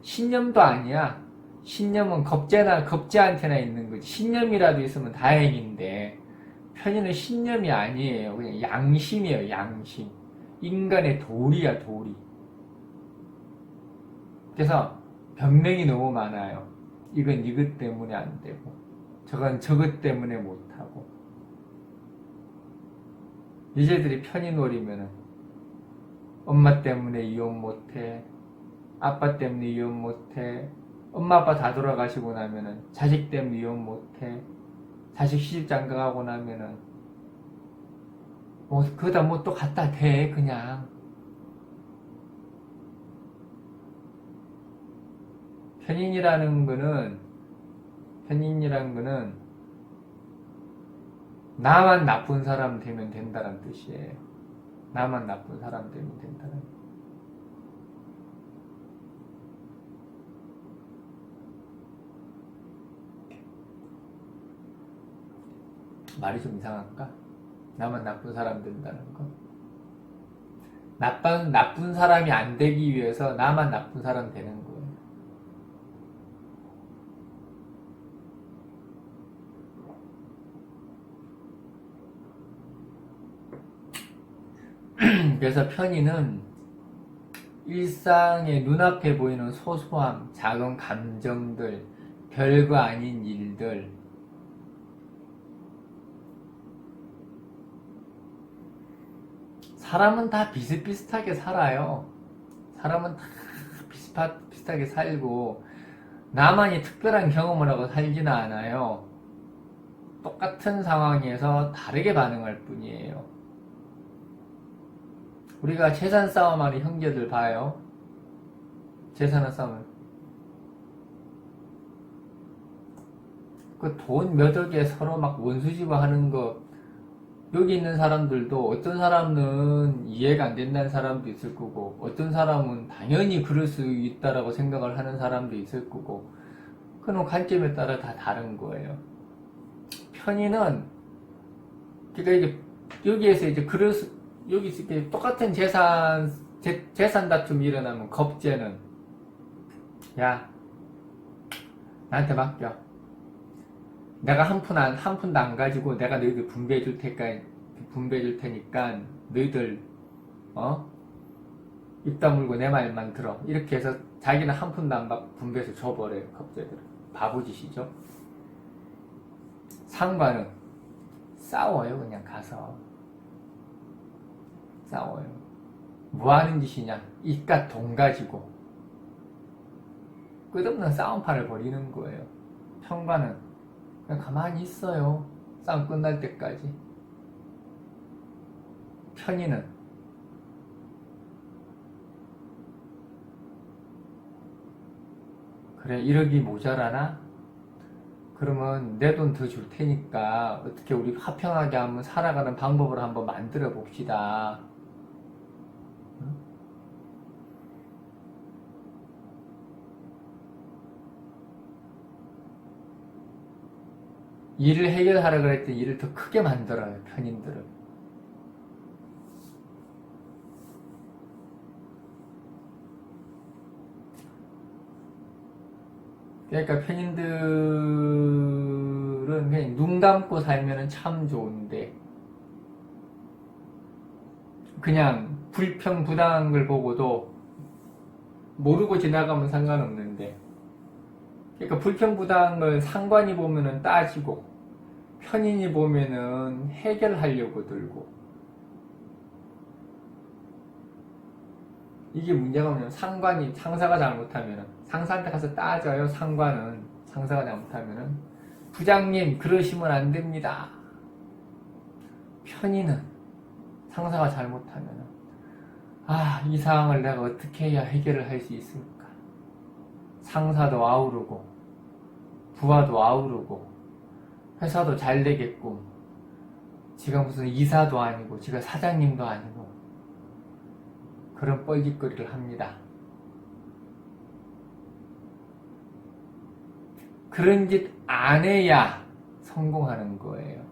신념도 아니야. 신념은 겁재한테나 있는 거지. 신념이라도 있으면 다행인데 편의는 신념이 아니에요. 그냥 양심이에요. 양심. 인간의 도리야, 도리. 그래서 변명이 너무 많아요. 이건 이것 때문에 안 되고 저건 저것 때문에 못하고. 여자들이 편의 노리면은 엄마 때문에 이혼 못해, 아빠 때문에 이혼 못해, 엄마 아빠 다 돌아가시고 나면은 자식 때문에 이혼 못해, 자식 시집 장가가고 나면은 뭐 그거다 뭐 또 갖다 대. 그냥 편인이라는 거는 나만 나쁜 사람 되면 된다는 뜻이에요. 나만 나쁜 사람 되면 된다는. 말이 좀 이상할까? 나만 나쁜 사람 된다는 거. 나쁜 사람이 안 되기 위해서 나만 나쁜 사람 되는 거예요. 그래서 편의는 일상의 눈앞에 보이는 소소함, 작은 감정들, 별거 아닌 일들, 사람은 다 비슷비슷하게 살아요. 사람은 다 비슷하게 살고 나만이 특별한 경험을 하고 살지는 않아요. 똑같은 상황에서 다르게 반응할 뿐이에요. 우리가 재산 싸움하는 형제들 봐요. 재산 싸움을. 그 돈 몇 억에 서로 막 원수지고 하는 거 여기 있는 사람들도 어떤 사람은 이해가 안 된다는 사람도 있을 거고, 어떤 사람은 당연히 그럴 수 있다라고 생각을 하는 사람도 있을 거고, 그런 관점에 따라 다 다른 거예요. 편의는, 그러니까 이게, 여기에서 이제 여기 이렇게 똑같은 재산 다툼이 일어나면 겁재는, 야, 나한테 맡겨. 내가 한 푼도 안 가지고 내가 너희들 분배해 줄 테니까 너희들 입 다물고 내 말만 들어. 이렇게 해서 자기는 한 푼도 안 받고 분배해서 줘버려요. 겁재들은 바보짓이죠. 상관은 싸워요. 그냥 가서 싸워요. 뭐 하는 짓이냐? 이깟 돈 가지고 끝없는 싸움판을 벌이는 거예요. 평관은 그냥 가만히 있어요. 싸움 끝날 때까지. 편의는 그래 1억이 모자라나? 그러면 내 돈 더 줄 테니까 어떻게 우리 화평하게 한번 살아가는 방법을 한번 만들어 봅시다. 응? 일을 해결하라 그랬더니 일을 더 크게 만들어요. 편인들은. 그러니까 편인들은 그냥 눈 감고 살면 참 좋은데 그냥 불평부당한 걸 보고도 모르고 지나가면 상관없는데, 그러니까 불평부당한 걸 상관이 보면은 따지고 편인이 보면은 해결하려고 들고, 이게 문제가 뭐냐면 상사가 잘못하면은 상사한테 가서 따져요. 상사가 잘못하면은 부장님 그러시면 안 됩니다. 편인은 상사가 잘못하면은 이 상황을 내가 어떻게 해야 해결을 할 수 있을까? 상사도 아우르고 부하도 아우르고 회사도 잘 되겠고, 지가 무슨 이사도 아니고 지가 사장님도 아니고 그런 뻘짓거리를 합니다. 그런 짓 안 해야 성공하는 거예요.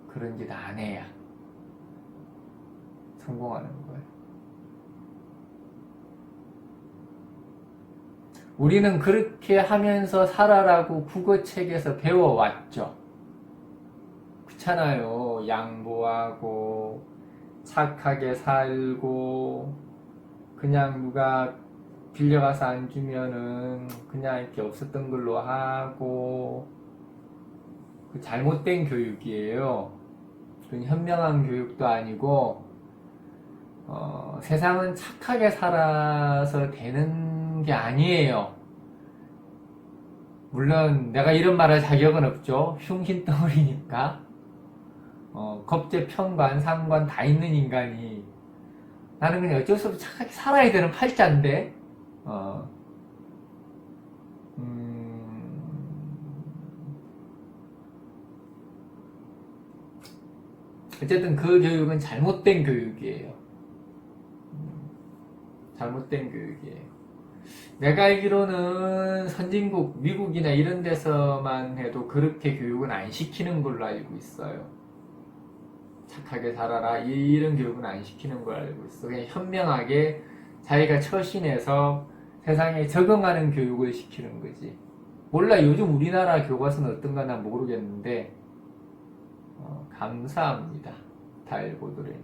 그런 짓 안 해야 성공하는 거예요. 우리는 그렇게 하면서 살아라고 국어책에서 배워왔죠. 그렇잖아요. 양보하고 착하게 살고 그냥 누가 빌려가서 안 주면은 그냥 이렇게 없었던 걸로 하고, 그 잘못된 교육이에요. 그건 현명한 교육도 아니고, 세상은 착하게 살아서 되는 게 아니에요. 물론 내가 이런 말할 자격은 없죠. 흉신덩어리니까. 겁재, 편관, 상관 다 있는 인간이 나는 그냥 어쩔 수 없이 착하게 살아야 되는 팔자인데, 어쨌든 그 교육은 잘못된 교육이에요. 잘못된 교육이에요. 내가 알기로는 선진국, 미국이나 이런 데서만 해도 그렇게 교육은 안 시키는 걸로 알고 있어요. 착하게 살아라 이런 교육은 안 시키는 걸 알고 있어. 그냥 현명하게 자기가 처신해서 세상에 적응하는 교육을 시키는 거지. 몰라, 요즘 우리나라 교과서는 어떤가 난 모르겠는데, 감사합니다. 달고도래.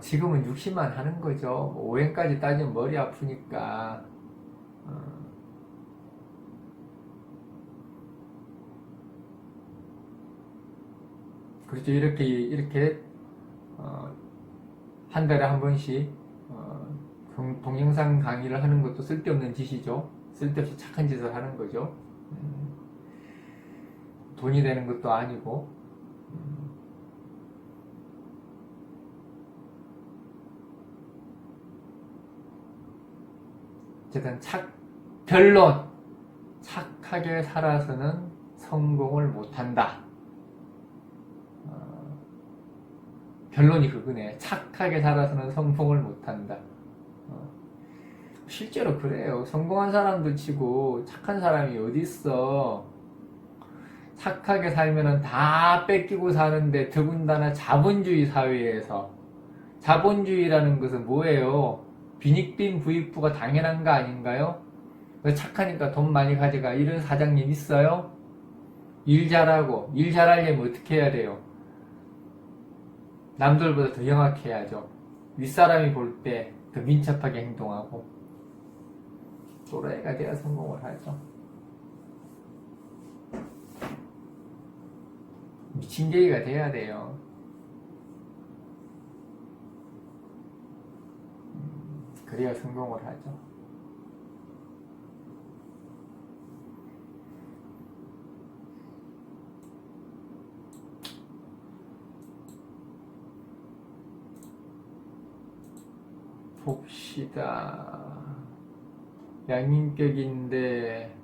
지금은 60만 하는 거죠. 5행까지 따지면 머리 아프니까. 그렇죠. 이렇게 한 달에 한 번씩 동영상 강의를 하는 것도 쓸데없는 짓이죠. 쓸데없이 착한 짓을 하는 거죠. 돈이 되는 것도 아니고. 어쨌든 결론. 착하게 살아서는 성공을 못한다. 결론이 그거네. 착하게 살아서는 성공을 못한다. 실제로 그래요. 성공한 사람들 치고 착한 사람이 어디 있어. 착하게 살면은 다 뺏기고 사는데, 더군다나 자본주의 사회에서. 자본주의라는 것은 뭐예요? 빈익빈 부익부가 당연한 거 아닌가요? 착하니까 돈 많이 가져가. 이런 사장님 있어요? 일 잘하고, 일 잘하려면 어떻게 해야 돼요? 남들보다 더 영악해야죠. 윗사람이 볼 때 더 민첩하게 행동하고. 또라이가 돼야 성공을 하죠. 미친개이가 돼야 돼요. 그래야 성공을 하죠. 봅시다. 양인격인데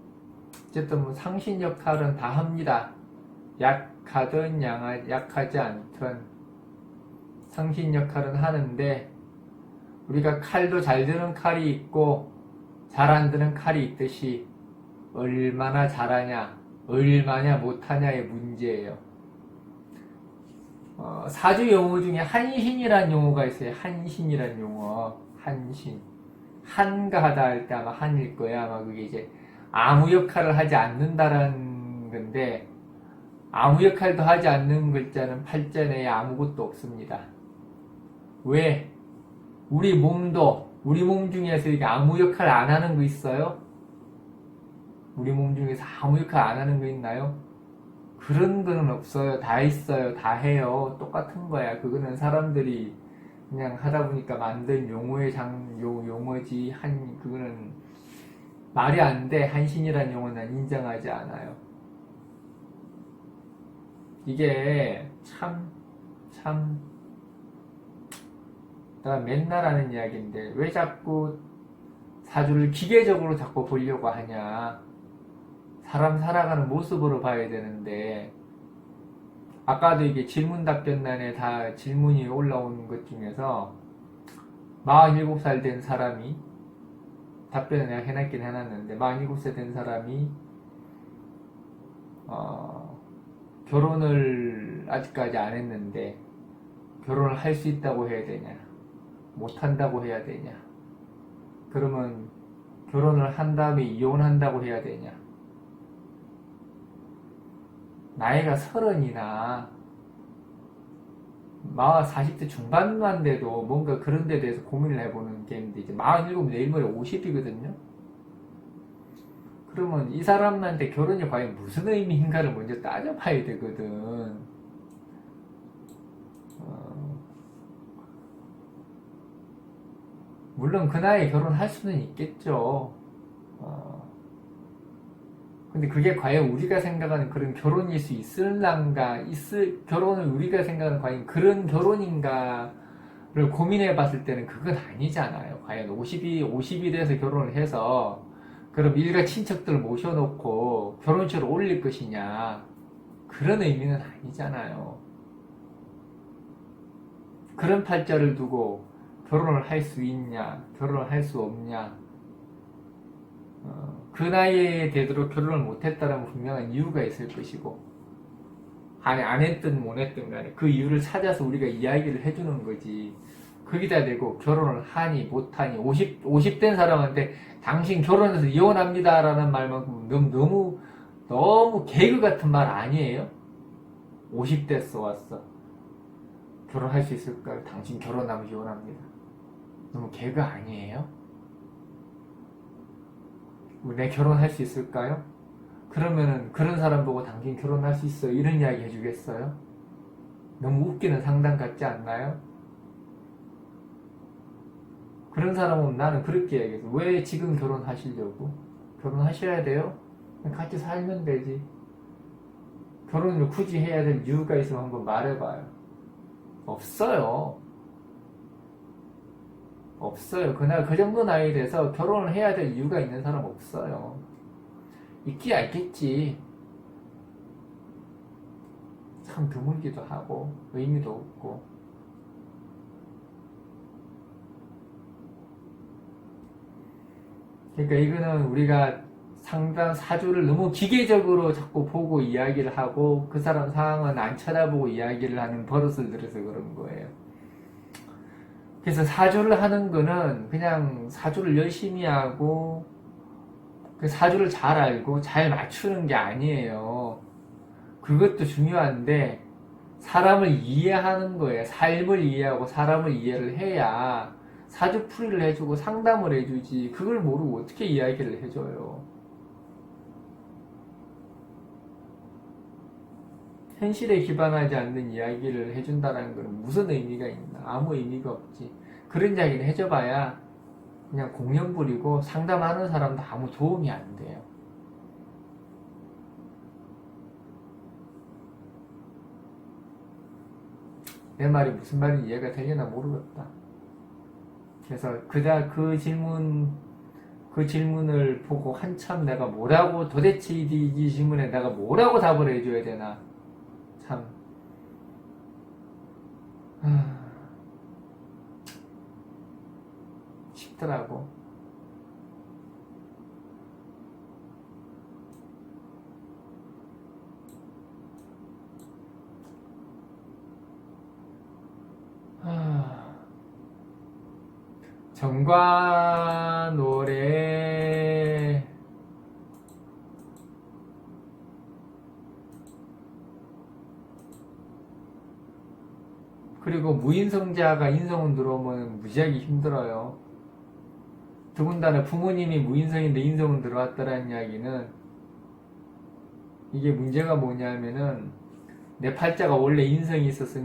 어쨌든 뭐 상신 역할은 다 합니다. 약하든 약하지 않든 상신 역할은 하는데, 우리가 칼도 잘 드는 칼이 있고 잘 안 드는 칼이 있듯이 얼마나 잘하냐 얼마나 못하냐의 문제예요. 사주 용어 중에 한신이라는 용어가 있어요. 한신이라는 용어. 한신. 한가하다 할 때 아마 한일 거야. 아마 그게 이제 아무 역할을 하지 않는다라는 건데, 아무 역할도 하지 않는 글자는 팔자 내에 아무것도 없습니다. 왜? 우리 몸 중에서 이게 아무 역할 안 하는 거 있어요? 우리 몸 중에서 아무 역할 안 하는 거 있나요? 그런 거는 없어요. 다 있어요. 다 해요. 똑같은 거야. 그거는 사람들이 그냥 하다 보니까 만든 용어의 용어지. 그거는 말이 안 돼. 한신이라는 용어는 인정하지 않아요. 이게 내가 맨날 하는 이야기인데, 왜 자꾸 사주를 기계적으로 자꾸 보려고 하냐. 사람 살아가는 모습으로 봐야 되는데, 아까도 이게 질문 답변란에 다 질문이 올라온 것 중에서 47살 된 사람이, 답변을 내가 해놨긴 해놨는데, 47살 된 사람이 결혼을 아직까지 안 했는데 결혼을 할 수 있다고 해야 되냐, 못한다고 해야 되냐, 그러면 결혼을 한 다음에 이혼한다고 해야 되냐. 나이가 30이나 40대 중반만 돼도 뭔가 그런 데 대해서 고민을 해보는 게 있는데, 이제 47, 내일 모레 50이거든요. 그러면 이 사람한테 결혼이 과연 무슨 의미인가를 먼저 따져봐야 되거든. 물론 그 나이에 결혼할 수는 있겠죠. 근데 그게 과연 우리가 생각하는 그런 결혼일 수 있을란가, 결혼을 우리가 생각하는 과연 그런 결혼인가를 고민해 봤을 때는 그건 아니잖아요. 과연 50이 돼서 결혼을 해서 그럼 일가 친척들 모셔놓고 결혼식을 올릴 것이냐, 그런 의미는 아니잖아요. 그런 팔자를 두고 결혼을 할 수 있냐, 결혼을 할 수 없냐, 그 나이에 되도록 결혼을 못했다는 분명한 이유가 있을 것이고, 안 했든 못 했든 간에 그 이유를 찾아서 우리가 이야기를 해주는 거지. 거기다 대고 결혼을 하니 못하니, 50 된 사람한테 당신 결혼해서 이혼합니다 라는 말만큼 너무 개그 같은 말 아니에요? 50대 왔어. 결혼할 수 있을까요? 당신 결혼하면 이혼합니다. 너무 개그 아니에요? 내 결혼할 수 있을까요? 그러면은 그런 사람 보고 당신 결혼할 수 있어요 이런 이야기 해주겠어요? 너무 웃기는 상담 같지 않나요? 그런 사람은 나는 그렇게 얘기해서, 왜 지금 결혼하시려고? 결혼하셔야 돼요? 같이 살면 되지. 결혼을 굳이 해야 될 이유가 있으면 한번 말해봐요. 없어요. 없어요. 그날 그 정도 나이 돼서 결혼을 해야 될 이유가 있는 사람 없어요. 있기야 있겠지. 참 드물기도 하고 의미도 없고. 그러니까 이거는 우리가 상당 사주를 너무 기계적으로 자꾸 보고 이야기를 하고 그 사람 상황은 안 쳐다보고 이야기를 하는 버릇을 들여서 그런 거예요. 그래서 사주를 하는 거는 그냥 사주를 열심히 하고 그 사주를 잘 알고 잘 맞추는 게 아니에요. 그것도 중요한데 사람을 이해하는 거예요. 삶을 이해하고 사람을 이해를 해야 사주 풀이를 해주고 상담을 해주지. 그걸 모르고 어떻게 이야기를 해줘요. 현실에 기반하지 않는 이야기를 해준다는 건 무슨 의미가 있나? 아무 의미가 없지. 그런 이야기를 해줘봐야 그냥 공연 부리고 상담하는 사람도 아무 도움이 안 돼요. 내 말이 무슨 말인지 이해가 되려나 모르겠다. 그래서 그 질문을 보고 한참 내가 뭐라고 도대체 이 질문에 내가 뭐라고 답을 해줘야 되나 참 쉽더라고. 정과 노래 그리고 무인성자가 인성운 들어오면 무지하게 힘들어요. 더군다나 부모님이 무인성인데 인성운 들어왔다라는 이야기는 이게 문제가 뭐냐면은 내 팔자가 원래 인성이 있었으면